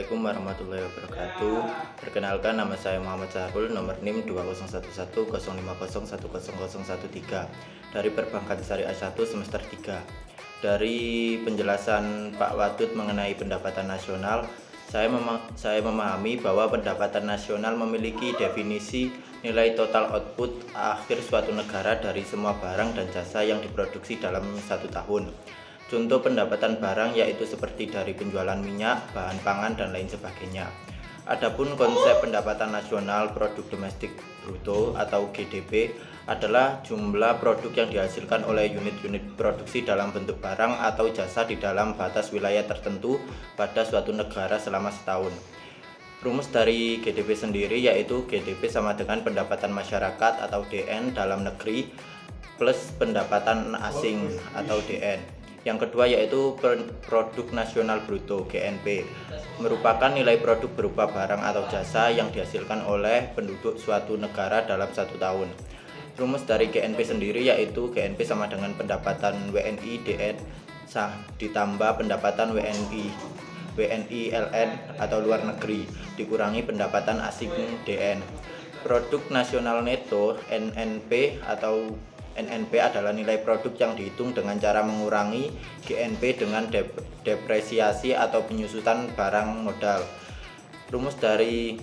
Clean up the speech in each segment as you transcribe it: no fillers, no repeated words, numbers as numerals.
Assalamualaikum warahmatullahi wabarakatuh. Perkenalkan, nama saya Muhammad Sahrul, nomor NIM 20110501001013 dari Perbankan Syariah 1 semester 3. Dari penjelasan Pak Wadud mengenai pendapatan nasional, saya memahami bahwa pendapatan nasional memiliki definisi nilai total output akhir suatu negara dari semua barang dan jasa yang diproduksi dalam satu tahun. Contoh pendapatan barang yaitu seperti dari penjualan minyak, bahan pangan, dan lain sebagainya. Adapun konsep pendapatan nasional produk domestik bruto atau GDP adalah jumlah produk yang dihasilkan oleh unit-unit produksi dalam bentuk barang atau jasa di dalam batas wilayah tertentu pada suatu negara selama setahun. Rumus dari GDP sendiri yaitu GDP sama dengan pendapatan masyarakat atau DN dalam negeri plus pendapatan asing atau DN. Yang kedua yaitu produk nasional bruto GNP, merupakan nilai produk berupa barang atau jasa yang dihasilkan oleh penduduk suatu negara dalam satu tahun. Rumus dari GNP sendiri yaitu GNP sama dengan pendapatan WNI DN ditambah pendapatan WNI LN atau luar negeri dikurangi pendapatan asing DN. Produk nasional neto NNP atau NNP adalah nilai produk yang dihitung dengan cara mengurangi GNP dengan depresiasi atau penyusutan barang modal. Rumus dari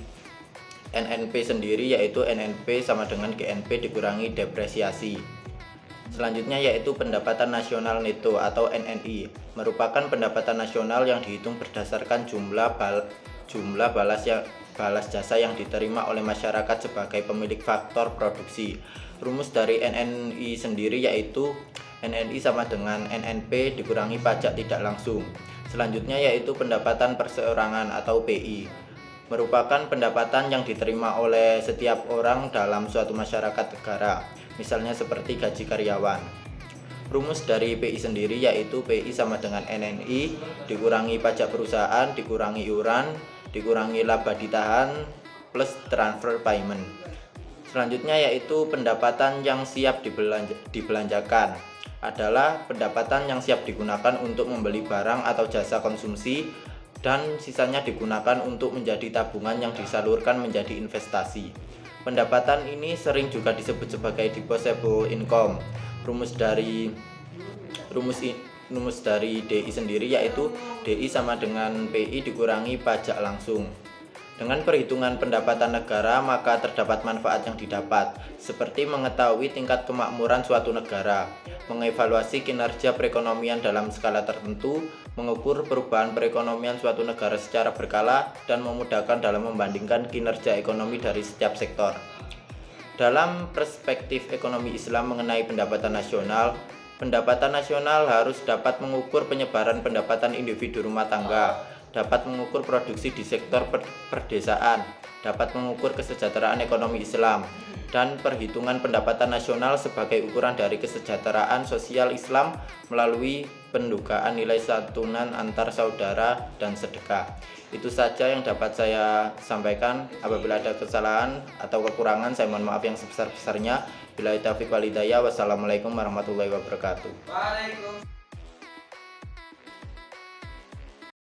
NNP sendiri yaitu NNP sama dengan GNP dikurangi depresiasi. Selanjutnya yaitu pendapatan nasional neto atau NNI, merupakan pendapatan nasional yang dihitung berdasarkan jumlah balas jasa yang diterima oleh masyarakat sebagai pemilik faktor produksi. Rumus dari NNI sendiri yaitu NNI sama dengan NNP dikurangi pajak tidak langsung. Selanjutnya yaitu pendapatan perseorangan atau PI, merupakan pendapatan yang diterima oleh setiap orang dalam suatu masyarakat negara, misalnya seperti gaji karyawan. Rumus dari PI sendiri yaitu PI sama dengan NNI dikurangi pajak perusahaan, dikurangi iuran, dikurangi laba ditahan, plus transfer payment. Selanjutnya yaitu pendapatan yang siap dibelanjakan, adalah pendapatan yang siap digunakan untuk membeli barang atau jasa konsumsi dan sisanya digunakan untuk menjadi tabungan yang disalurkan menjadi investasi. Pendapatan ini sering juga disebut sebagai disposable income. Rumus dari DI sendiri yaitu DI sama dengan PI dikurangi pajak langsung. Dengan perhitungan pendapatan negara, maka terdapat manfaat yang didapat, seperti mengetahui tingkat kemakmuran suatu negara, mengevaluasi kinerja perekonomian dalam skala tertentu, mengukur perubahan perekonomian suatu negara secara berkala, dan memudahkan dalam membandingkan kinerja ekonomi dari setiap sektor. Dalam perspektif ekonomi Islam mengenai pendapatan nasional harus dapat mengukur penyebaran pendapatan individu rumah tangga, dapat mengukur produksi di sektor perdesaan, dapat mengukur kesejahteraan ekonomi Islam, dan perhitungan pendapatan nasional sebagai ukuran dari kesejahteraan sosial Islam melalui pendugaan nilai santunan antar saudara dan sedekah. Itu saja yang dapat saya sampaikan. Apabila ada kesalahan atau kekurangan, saya mohon maaf yang sebesar-besarnya. Billahi taufiq wal hidayah. Wassalamualaikum warahmatullahi wabarakatuh.